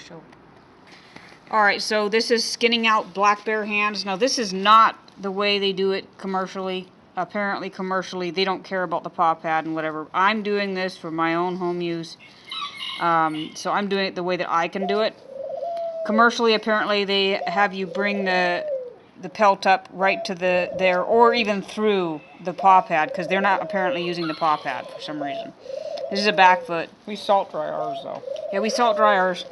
show. Alright, so this is skinning out black bear hands. Now this is not the way they do it commercially. Apparently commercially they don't care about the paw pad and whatever. I'm doing this for my own home use. So I'm doing it the way that I can do it. Commercially, apparently they have you bring the pelt up right to there, or even through the paw pad, because they're not apparently using the paw pad for some reason. This is a back foot. We salt dry ours though. Yeah, we salt dry ours.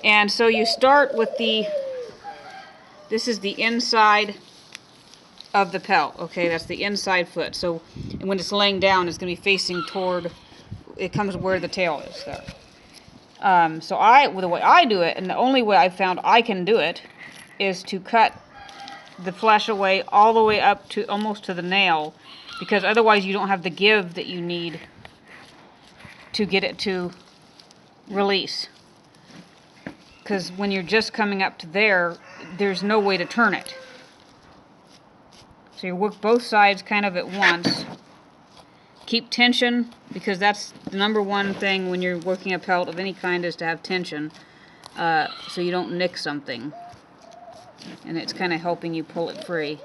And so you start with this is the inside of the pelt, okay? That's the inside foot. So when it's laying down, it's going to be facing toward, it comes where the tail is there. So the way I do it, and the only way I found I can do it, is to cut the flesh away all the way up to almost to the nail, because otherwise you don't have the give that you need to get it to release. Because when you're just coming up to there, there's no way to turn it. So you work both sides kind of at once. Keep tension, because that's the number one thing when you're working a pelt of any kind, is to have tension, so you don't nick something. And it's kind of helping you pull it free.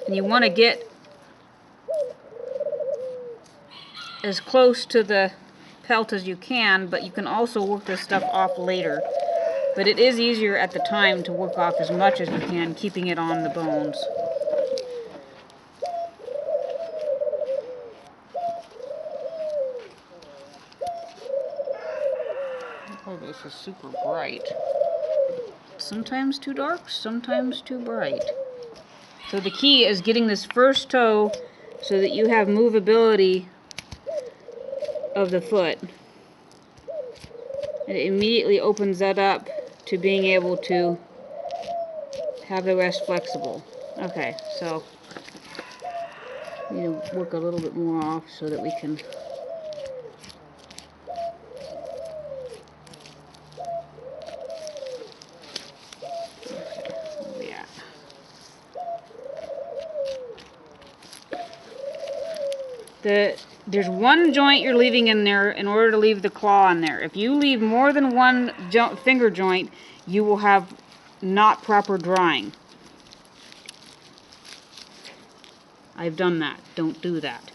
And you want to get as close to the pelt as you can, but you can also work this stuff off later. But it is easier at the time to work off as much as you can, keeping it on the bones. Oh, this is super bright. Sometimes too dark, sometimes too bright. So the key is getting this first toe so that you have movability of the foot. It immediately opens that up to being able to have the rest flexible. Okay, so we need to work a little bit more off so that we can. There's one joint you're leaving in there in order to leave the claw in there. If you leave more than one finger joint, you will have not proper drying. I've done that. Don't do that.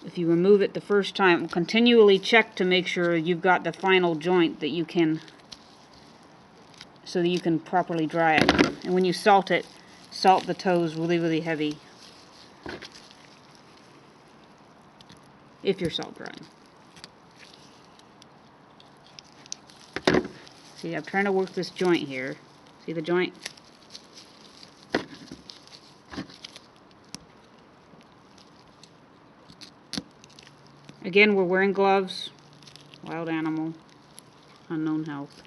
If you remove it the first time, continually check to make sure you've got the final joint that you can, so that you can properly dry it. And when you salt it, salt the toes really, really heavy. If you're salt drying. See, I'm trying to work this joint here. See the joint? Again, we're wearing gloves. Wild animal. Unknown health.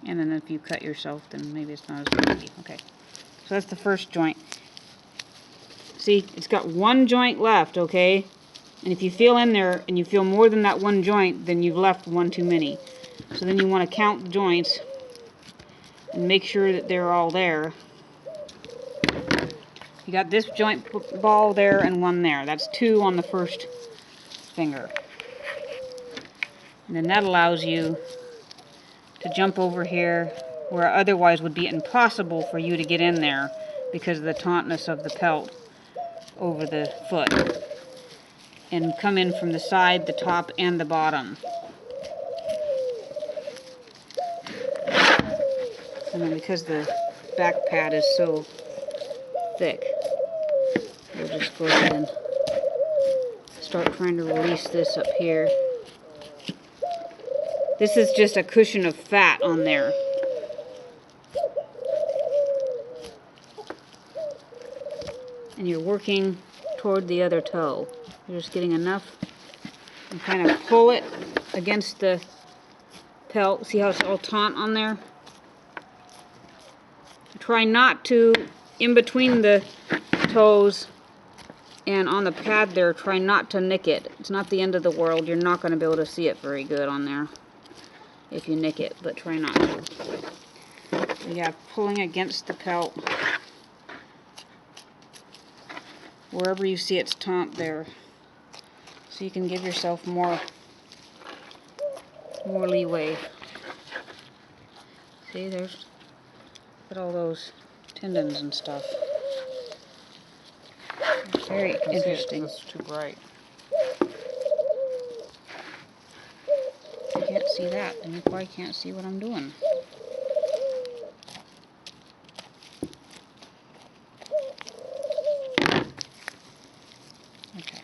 And then if you cut yourself, then maybe it's not as easy. Okay, so that's the first joint. See, it's got one joint left, okay? And if you feel in there and you feel more than that one joint, then you've left one too many. So then you want to count the joints and make sure that they're all there. You got this joint ball there and one there. That's two on the first finger. And then that allows you to jump over here where otherwise would be impossible for you to get in there because of the tautness of the pelt over the foot. And come in from the side, the top, and the bottom. And then because the back pad is so thick, we'll just go ahead and start trying to release this up here. This is just a cushion of fat on there. And you're working toward the other toe. You're just getting enough and kind of pull it against the pelt. See how it's all taut on there? Try not to, in between the toes and on the pad there, try not to nick it. It's not the end of the world. You're not going to be able to see it very good on there. if you nick it, but try not to. Yeah, pulling against the pelt. Wherever you see its taunt there. So you can give yourself more leeway. See, there's all those tendons and stuff. Very interesting. It's too bright. You can't see that, and you probably can't see what I'm doing. Okay.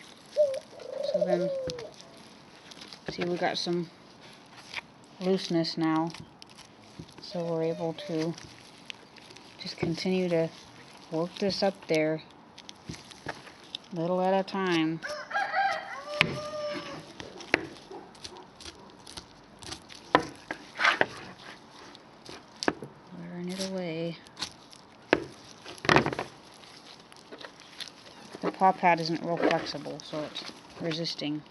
So then, see, we got some looseness now. So we're able to just continue to work this up there, little at a time. Wearing it away. The paw pad isn't real flexible, so it's resisting.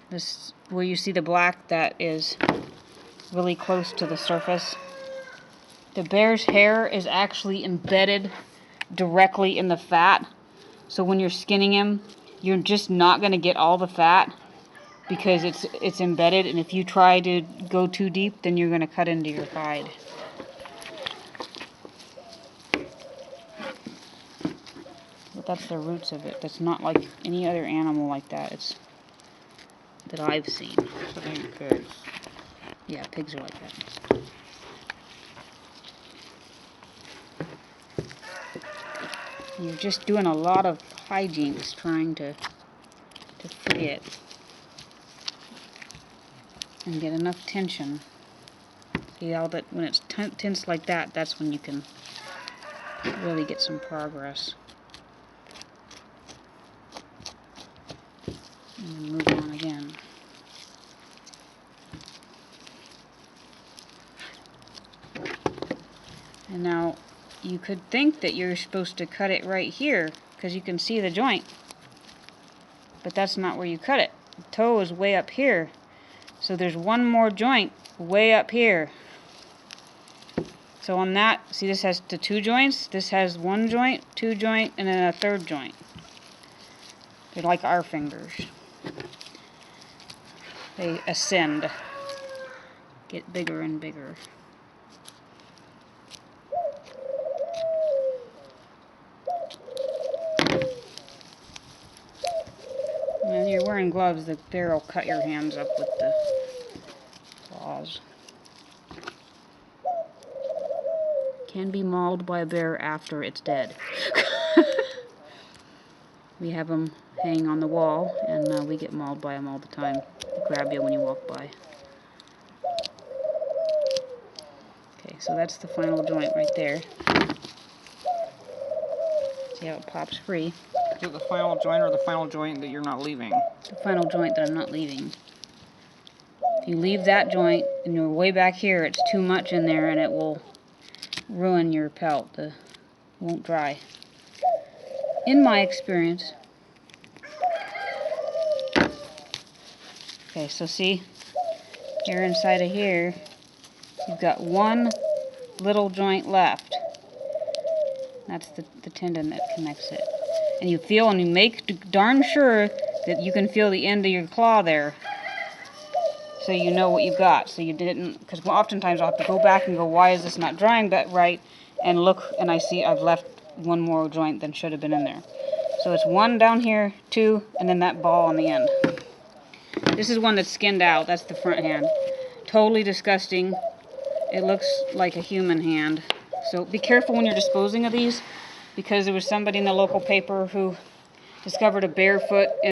This, where you see the black that is really close to the surface. The bear's hair is actually embedded directly in the fat. So when you're skinning him, you're just not going to get all the fat because it's embedded, and if you try to go too deep, then you're going to cut into your hide. But that's the roots of it. That's not like any other animal like that. It's that I've seen. So maybe pigs. Yeah, pigs are like that. You're just doing a lot of hijinks trying to free it and get enough tension. See how that when it's tense like that, that's when you can really get some progress. And move on again. And now you could think that you're supposed to cut it right here because you can see the joint, but that's not where you cut it. The toe is way up here, so there's one more joint way up here. So on that, see, this has the two joints. This has one joint, two joint, and then a third joint. They're like our fingers. They ascend, get bigger and bigger. When you're wearing gloves, the bear will cut your hands up with the claws. Can be mauled by a bear after it's dead. We have them hang on the wall, and we get mauled by them all the time. They grab you when you walk by. Okay, so that's the final joint right there. See how it pops free? Is it the final joint or the final joint that you're not leaving? The final joint that I'm not leaving. If you leave that joint and you're way back here, it's too much in there and it will ruin your pelt. It won't dry. In my experience. Okay, so see, here inside of here, you've got one little joint left. That's the tendon that connects it. And you feel, and you make darn sure that you can feel the end of your claw there, so you know what you've got. So you didn't, because oftentimes I'll have to go back and go, why is this not drying that right? And look, and I see I've left one more joint than should have been in there. So it's one down here, two, and then that ball on the end. This is one that's skinned out. That's the front hand. Totally disgusting. It looks like a human hand. So be careful when you're disposing of these, because there was somebody in the local paper who discovered a bear foot in